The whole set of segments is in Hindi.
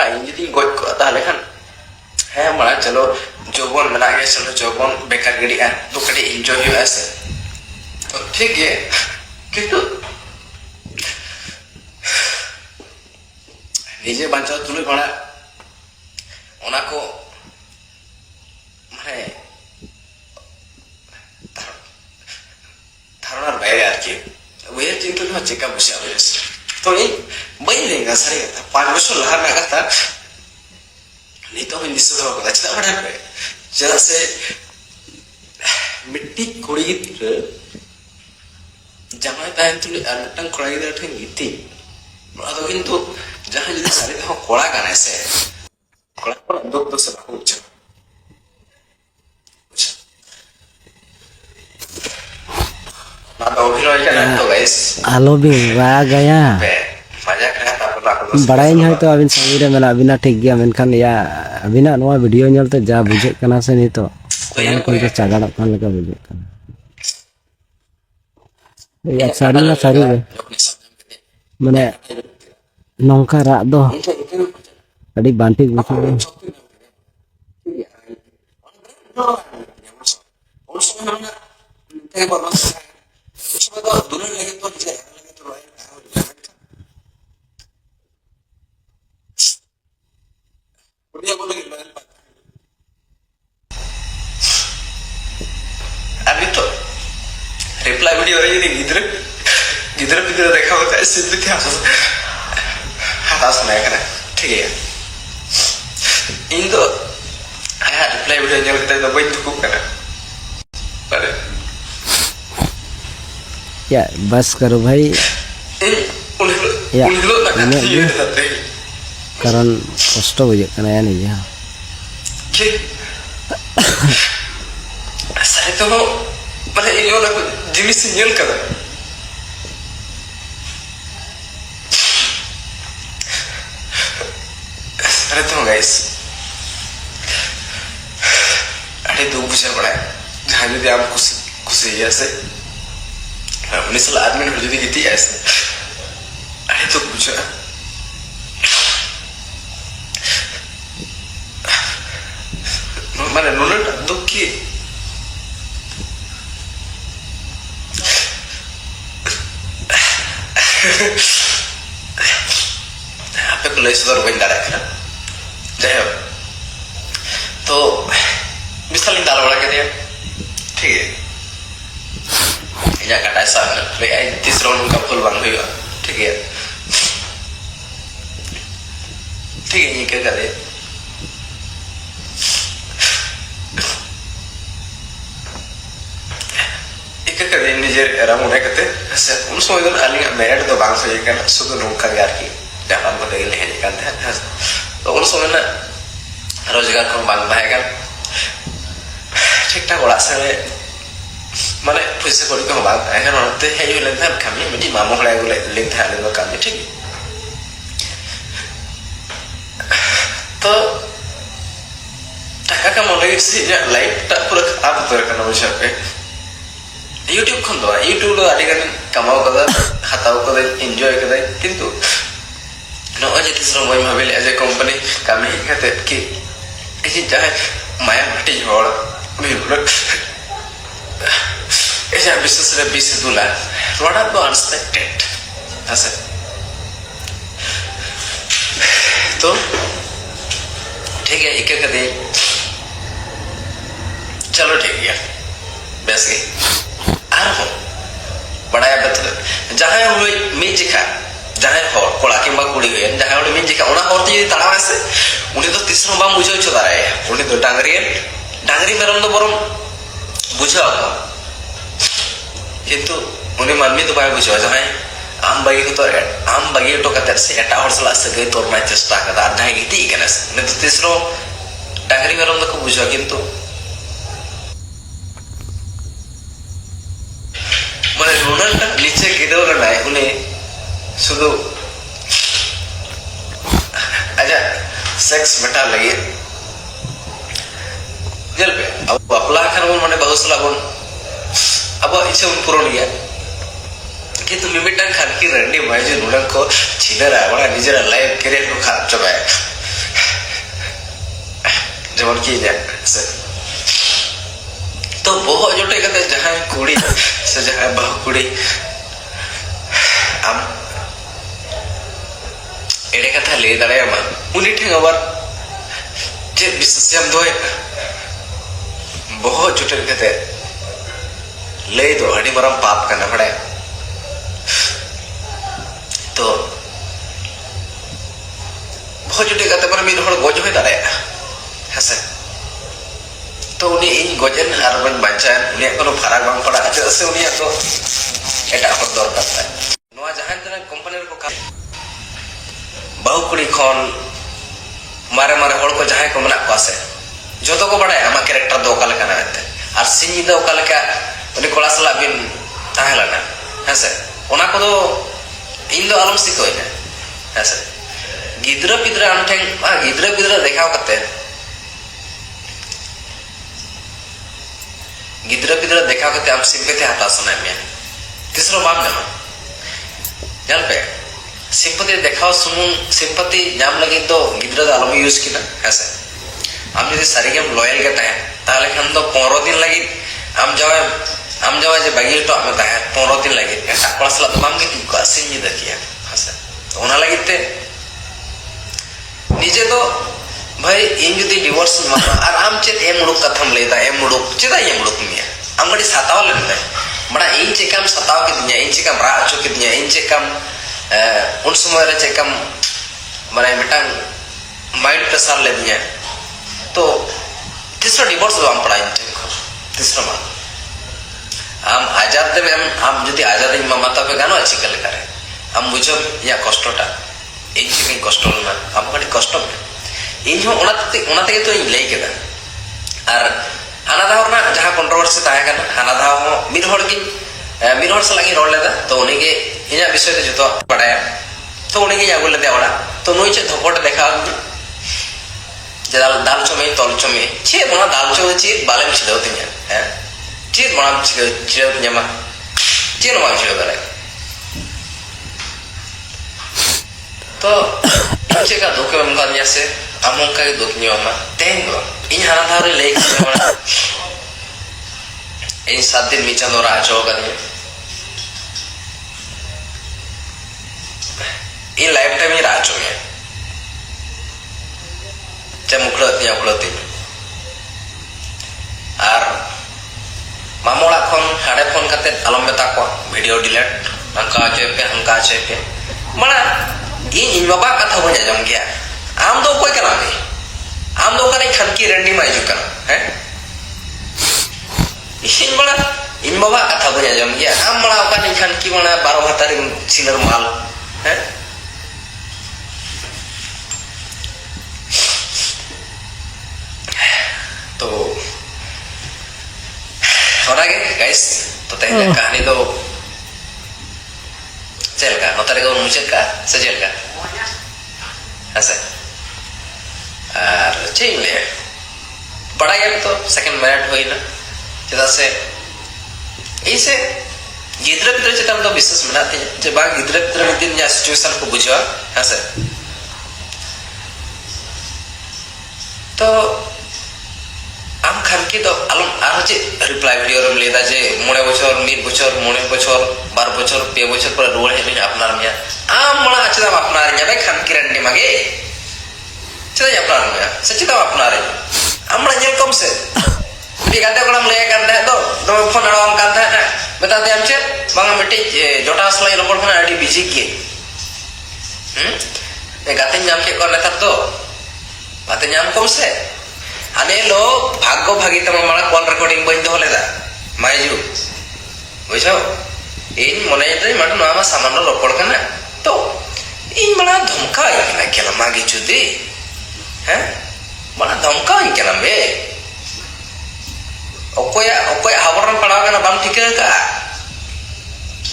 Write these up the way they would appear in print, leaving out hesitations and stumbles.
ᱤᱧ ᱡᱩᱫᱤᱧ ᱜᱚᱡ ᱠᱚᱜᱼᱟ ᱛᱟᱦᱞᱮ ᱠᱷᱟᱱ ᱦᱮᱸ ᱢᱟᱲᱟᱝ ᱪᱚᱞᱚ ᱡᱚᱵᱚᱱ ᱢᱮᱱᱟᱜ ᱜᱮᱭᱟ, ᱪᱚᱞᱚ ᱡᱚᱵᱚᱱ ᱵᱮᱠᱟᱨ ᱜᱤᱰᱤᱜᱼᱟ ᱛᱚ ᱠᱟᱹᱴᱤᱡ ᱮᱱᱡᱚᱭ ᱦᱩᱭᱩᱜᱼᱟ ᱥᱮ, তো ঠিক গিয়ে কিন্তু নিজে বাঁচাও তুলে ভাড়া ওনা কো মানে ধারণার বাইরে আর কি ওই চিন্তা তোমার চেকা বসে হয়েছে। তো এই বই লেঙ্গা সারি কথা 5 বছর লাহার না কথা নিতো হিন্দি শুধু কথা চেতা ভাড়া पे চেতা সে मिट्टी कुड़ी गिद्रा জামাই তাই তুলে আর একটা কোড়া গিদ্রা ঠেন গিতি ওরা তো কিন্তু যাহা যদি সারি দেখো কোড়া গানে সে কোড়া কোড়া দুঃখ তো সে বাকুচ না তো অভিনয় কেন তো গাইস आलो भी रहा गया मजा करा था बड़ा है तो अबिन समीरे मेला अबिना ठीक गया मेनखान या अबिना नवा वीडियो नेलते जा बुझे कना से नहीं तो कोई तो चागाड़ कान लगा बुझे कना या सारी ना सारी माने नौका राग दो अड़ी बांटी बुझे अभी तो रिप्लाई वीडियो है ये गिद्र गिद्र गिद्र देखा होता है सिद्ध क्या हाथ सुनाया करा ठीक है इन तो आया रिप्लाई वीडियो जब करता है तो वही दुख करा पर या बस करो भाई या कारण कष्ट बुझे कना या नहीं जा saya tuh pada ini orang jenis sinyal kada saya tuh guys ada dua bisa pernah jangan jadi am kusi ya sih ini salah admin udah jadi gitu ya sih ada tuh bisa mana nuna duki apa kalau itu baru benda kan, jadi तो मिसाल इन दाल वाला के दिया ठीक है या कटा ऐसा ले आई तीसरा उनका फुल बंद हुआ ठीक है ये क्या कर दे निजे राम उन्हें कहते हैं उन समय तो अलिंग मेरिट तो बांग सोचे क्या सुधु नौका यार की जापान को देख लेने का है तो उन समय ना रोजगार को बांग पाएगा ठीक ठाक उड़ा से माने पैसे कोड़ी को बांग पाएगा ना तो है ये लेंथ है कमी मुझे मामू खड़े को लेंथ है लेंथ कमी ठीक तो टका का मोले से लाइफ टा पूरा खराब तो करना मुझे पे यूट्यूब खन दो यूट्यूब लो आदिกันकमाओ कदा हाताओ कदा एंजॉय कदा किंतु नो अजे तीसरा मोय भाबेले एज ए कंपनी कामी खाते कि एजी जाय माया माटी होड़ बिल्कुल एजा बिजनेस रे 20 दुला रोड़ा तो अनएक्सपेक्टेड ऐसे तो ठीक है एक कदे चलो ठीक है बस गई बड़ा जहाँ मिजिका जहाँ कड़ा कि कुड़ी हुए जहाँ मिजिका जी तड़ा से उन्हें तो तीसरा बाम बुझे दारे उन्हें तो डांगरी डांगरी मेरम तो बरम बुझा किंतु उन्हें मानवी तो बाय बुझा जहाँ आम बागी को तो आम बागी तो कहते से एटा हर सला से गई तोड़ मैं चेष्टा करता जहाँ गिटी करने से उन्हें तो तीसरा डांगरी मेरम तो को बुझा किंतु মানে রোনাল্ডো নিচে গিরেও না উনি শুধু আচ্ছা সেক্স বেটা লাগে জেল पे अब बापला खान बोल माने बहुत सला बोल अब इच्छा उन पूर्ण गया कि तुम मिमिटन खान की रंडी भाई जो नुडन को छिले रहा बड़ा निजरा लाइफ करियर को खराब चुका है जेमन की से तो बहुत जोटे कते जहां कुड़ी से जहां बहु कुड़ी आम एड़े कथा ले दाड़ेयामा उनी ठें आबार जे विश्वासम दोय बहुत जोटे कते ले दो अड़ी मरम पाप करना पड़े तो बहुत जोटे कते पर मी हर गोज होय दाड़ेया हसे तो उनी इन गोजन आर बन बांचान उनी कोनो फराक बांग पड़ा च से उनी तो एटा हर दरकार था नोआ जहां तना कंपनी को बहु कुड़ी खन मारे मारे हड़ को जहां को मना को से जतो को बड़ा आमा कैरेक्टर दो काल kana ate ar sinyi do kala ka उनी कोड़ा सला बिन ताहेलाना हसे ओना को दो इन दो आलम सिकोय ना हसे गिद्रा पिद्रा अनठें गिद्रा पिद्रा देखाव कते गिद्रा पिद्रा देखाव कते आम सिंपति हटा सना में तीसरो बाप ना जल पे सिंपति देखाव सुमुं सिंपति नाम लगे तो गिद्रा दा आलम यूज किना हसे आम यदि सारिगेम लॉयल के ताहे ताले खान तो 15 दिन लगी आम जावा जे बागी तो आम ताहे 15 दिन लगी एटा कोड़ा सला तो बाम के को सिंजी दकिया हसे तो ओना लगी ते निजे तो भाई इन जदि डिवोर्स मामा और आम चेत एम मुडुक कथम लेदा एम मुडुक चेदा एम मुडुक मिया आम गडी सताव लेनदे बड़ा इन चेकम सताव के दिया इन चेकम रा अचो के दिया इन चेकम उन समय रे चेकम माने मिटांग माइंड प्रेशर ले दिया तो तीसरा डिवोर्स आम पड़ा इन तीसरा मा आम आजाद दे आम जदि आजाद इन मामा तबे गानो अछि कले करे आम बुझो या कष्टटा इन चेकम कष्ट ना आम गडी कष्ट इन हो ओनाते तो इन लई केदा और हाना दाव ना जहां कंट्रोवर्सी ताहे कना हाना दाव हो मिर होड़ की मिर होड़ से लगी रोड लेदा तो उनी के इना विषय ते जतो पढ़ाया तो उनी के यागुल दे आवड़ा तो नोई चे धपट देखा जदाल दाल चमे तल चमे चे बना दाल चमे चे बाले में छिदो तिया हैं चे बना छिदो तिया मा चे नो मा छिदो करे तो इनचे का धोखे में का से among kay dot niyo ma tengo in hana thare lek mana in sadin mi chandora acho kani in lifetime ni racho me chamuklat ni akulati ar mamola khon hade phone kate alom meta ko video delete angka chepe mana in baba katha bonya jam gya आम दो कोई करा नहीं आम दो करे खनकी रंडी में जुका है इन बड़ा इन बाबा कथा बजा जम गया आम बड़ा का नहीं खनकी बना 12 हतारी सिलर माल है तो होना के गाइस तो तेरे कहानी तो चल का नोतारे को मुझे का सजल का ऐसे और चेंज ले बड़ा गया तो सेकंड मैरिट हुई ना चेदा से ऐसे गिद्रा पिद्रा चेता तो विश्वास मिलाते हैं जब बाग गिद्रा पिद्रा में दिन या सिचुएशन को बुझवा ऐसे तो आम खान की तो आलम आरोचे रिप्लाई वीडियो रम लेदा जे 9 বছর 1 বছর 9 বছর 12 বছর 5 বছর पर रोड है नहीं अपनार मिया आम मना अच्छा अपनार nya भाई खान की रंडी मागे चला अपनार मिया सच्चिता अपनार आम मना जेल कम से दी गाते कोलम ले करता है तो फोन आराम करता है ना बताते हम से बांगा मिट्टी जोटा असलाई रोपड़ में आडी बिजी की ए गाते नाम के को नेता तो बाते नाम कम से आने लो भाग्य भागी तमा माला कॉल रिकॉर्डिंग बंद हो लेदा मायजू बुझो इन मने रे मट नामा सामान रोपड़ कना तो इन बड़ा धमका इकना केला मागी चुदी हैं बड़ा धमका इकना बे ओकोया हावरन पड़ा कना बाम ठिके का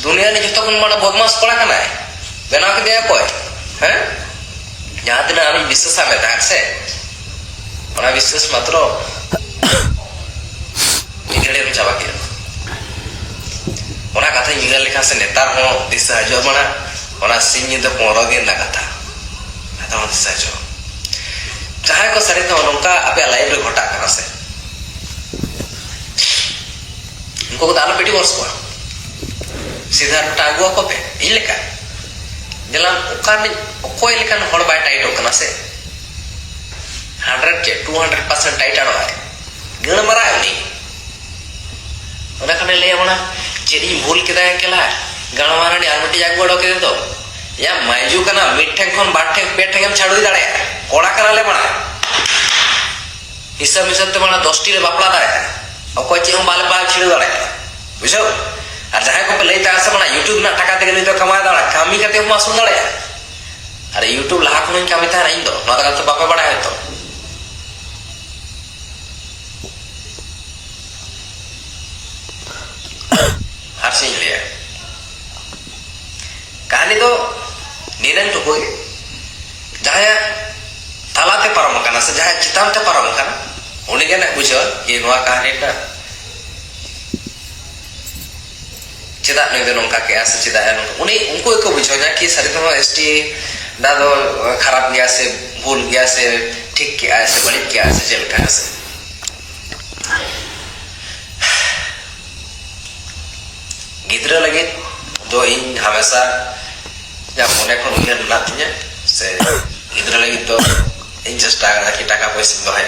दुनिया ने जतो कोन माना बदमाश पड़ा कना बेना के दिया कोई हैं जहां दिन आमी विश्वास में था से ona विश्वास मात्र निगड़े में चाबा के ona कथा इंगल लेखा से नेतार हो दिशा जो बना ona सिंह तो 15 दिन लगा था आता दिशा जो चाहे ᱡᱟᱦᱟᱸᱭ ᱠᱚ ᱥᱟᱹᱨᱤ ᱛᱮᱦᱚᱸ ᱱᱚᱝᱠᱟ ᱟᱯᱮᱭᱟᱜ ᱞᱟᱭᱤᱯᱷ ᱨᱮ ᱜᱷᱚᱴᱟᱜ ᱠᱟᱱᱟ ᱥᱮ उनको को दानो पेटी वर्ष को सीधा टागु को पे इन लेका जला ओकान ओकोय लेकान हड़ बाय टाइट होकना से 100 चे 200% टाइट आड़ो है गण मरा उनी ओना कने ले बना चेरी भूल केदा केला गण मारा ने आरमटी जाग बडो के दो या माइजू कना मिठे खन बाठे पेठे हम छाड़ू दाड़े कोड़ा करा ले बना हिसाब हिसाब ते बना 10 टी रे बापला दाड़े अकोय चे हम बाल बाल छिड़ू दाड़े बुझो আর যাহাই को लई ता से बना YouTube ना टाका तेगे तो कमा दाड़ा कामी कते हम आसुन दाड़े अरे YouTube लाहा कोन कामी था इन दो ना तो बापा बड़ा है तो हर से लिया कहानी तो नीरन तो कोई जहां तालाते परम कना से जहां चिताम ते परम कना उनी के ना बुझो ये नवा कहानी टा चिदा ने दे नोंका के आसे चिदा उनी उनको एको बुझो ना कि सरी तो एसटी दादो खराब गया से भूल गया से ठीक किया से बड़ी किया से जेल का से गिद्रा लगे दो इन हमेशा जब मने को उन्हें ना तिया से गिद्रा लगे तो इन जस्ट आगा कि टाका पैसा दो है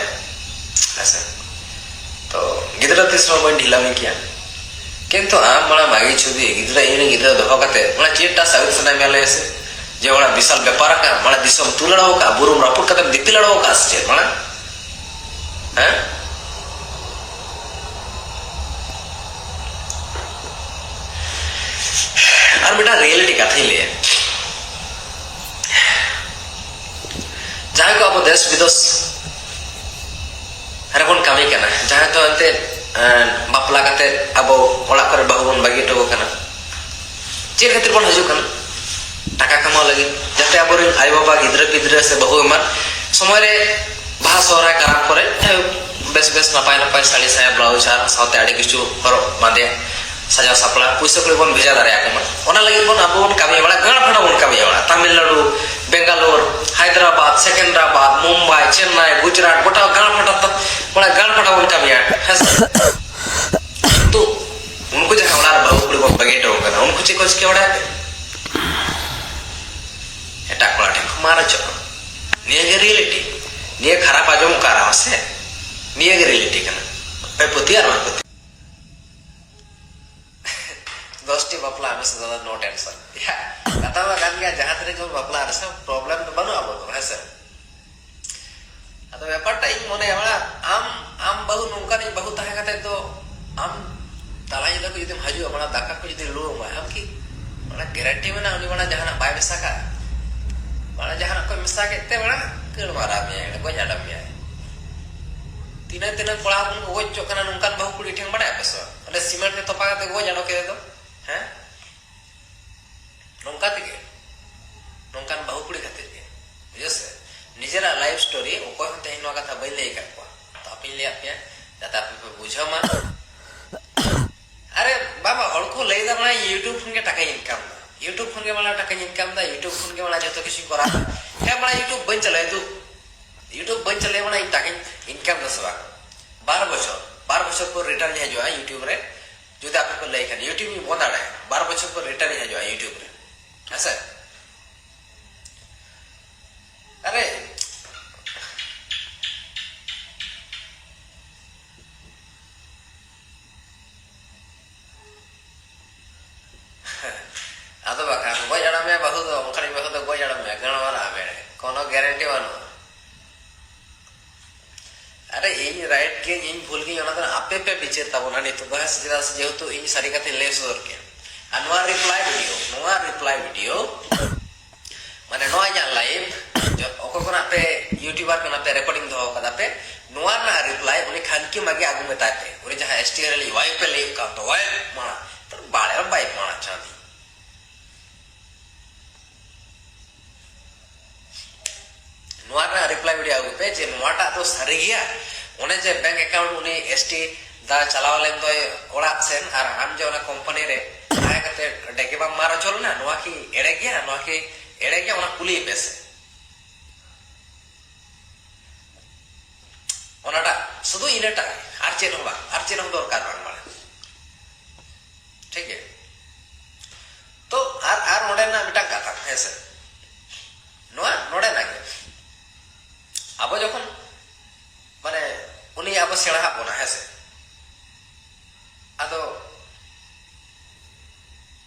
ऐसे तो गिद्रा तीसरा कोई ढीला में किया किंतु आम बड़ा मागी छुदी गिद्रा इन गिद्रा दो कते बड़ा चेटा साबित सना मेले से जे बड़ा विशाल व्यापार का बड़ा दिसम तुलड़ाओ का बुरुम रापुर कते दिपि लड़ाओ का से बड़ा हैं और बेटा रियलिटी का थी ले जहां को अब देश विदेश हर कोन कमी करना जहां तो अंते बापला कते अब ओला करे बहुबन बागी टो कना चेर खातिर बन हजू कना टाका कमाओ लगी जते अब आई बाबा गिद्रा पिद्रा से बहु मन समय रे बाहा सोहरा कराम करे बेस बेस नपाय नपाय साड़ी साया ब्लाउज आर साथे आड़ी किछु हरो बांधे सजा सापला पैसा को बन भेजा दारे आके ओना लगी बन अब बन कमी बड़ा गण फड़ा बन कमी बड़ा तमिलनाडु बेंगालोर हैदराबाद सेकेंद्राबाद मुंबई चेन्नई गुजरात गोटा गण फटा बड़ा गण फटा बन कमी तो उनको जो हमारा बहु कुड़ी बन बगेट हो गना उनको चे कुछ के बड़ा एटा कोला ठे मारा छ निये के रियलिटी निये खराब आजम करा से निये के रियलिटी कना पे पुती आर मान पुती 10 टी बापला में से ज्यादा नो टेंशन या कथा में गान गया जहां तरे जो बापला रे सब प्रॉब्लम तो बनो अब है सर अतो व्यापार टाइम मने हमरा आम बहु नोंका नहीं बहु ताहे कते तो आम ताला जदा को यदि हजू हमरा दाका को यदि लो हम की बड़ा गारंटी में ना उनी बड़ा जहां बाय मिसा का बड़ा जहां को मिसा केते बड़ा केड़ मारा में को जाडा में तीन तीन पड़ा को गो चकना नोंका बहु कुड़ी ठेंग बड़ा पेसो अरे सीमेंट के तोपा के गो जाडो के दो हैं नोंका तिके नोंकान बहु कुड़ी खातिर के बुझसे निजेरा लाइफ स्टोरी ओको हते नो कथा बई ले का तो अपन ले आपे जाता आप बुझो मा अरे बाबा हड़को ले दा बना YouTube फोन के टाका इनकम YouTube फोन के वाला टाका इनकम दा YouTube फोन के वाला जतो किसी करा है बड़ा YouTube बन चले तो YouTube बन चले बना टाका इनकम दसवा 12 बछर पर रिटर्न है जो है YouTube रे जो आपको लाइक है YouTube में बोना है 12 बछर पर रिटर्न है जो है YouTube रे ऐसा अरे आदो बाका गो जड़ा में बहुत ओखरी बहुत गो जड़ा में गण वाला आवे कोनो गारंटी वानो अरे इन राइट के इन भूल के ओना आपे पे विचार ताबना नहीं तो बहस जदा से जेहतु इन सारी कथे ले सोर के अनवा रिप्लाई वीडियो माने नो या लाइव जो ओको कोना पे यूट्यूबर कोना पे रिकॉर्डिंग दो कदा पे नोआ ना रिप्लाई उनी खान की मगे आगु में ताते उनी जहां एसटीआर ली वाई पे ले का तो वाई माना तो बाले बाई माना चांदी नोआ ना रिप्लाई वीडियो आगु पे जे नोआटा तो सरी गया ओने जे बैंक अकाउंट उनी एसटी दा चलाव लेन तो ओड़ा सेन और हम जो ना कंपनी रे आए कते डेके बा मारो चल ना नोआ की एड़े गया ओना कुली पैसे শুধু ইনাটাই আর চেন হবা আর চেন দরকার বাং মানে ঠিক আছে তো আর নোডেনা মিটাং কাথা হেসে নোয়া নোডেনা গে আবো যখন মানে উনি আবো সেড়া হাবনা হেসে আদো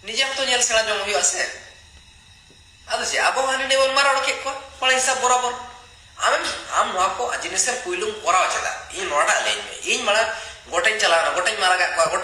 নিজে তো ñel সেড়া জম হুই আছে আদো সে আবো হানি নে বল মারা রকে কো পড়া হিসাব বরাবর আম নোয়া কো জিনিসের পুইলুম করা আছে দা ই নোটা লেন মে ই মারা গোটাই চালানা গোটাই মারা গা গোটা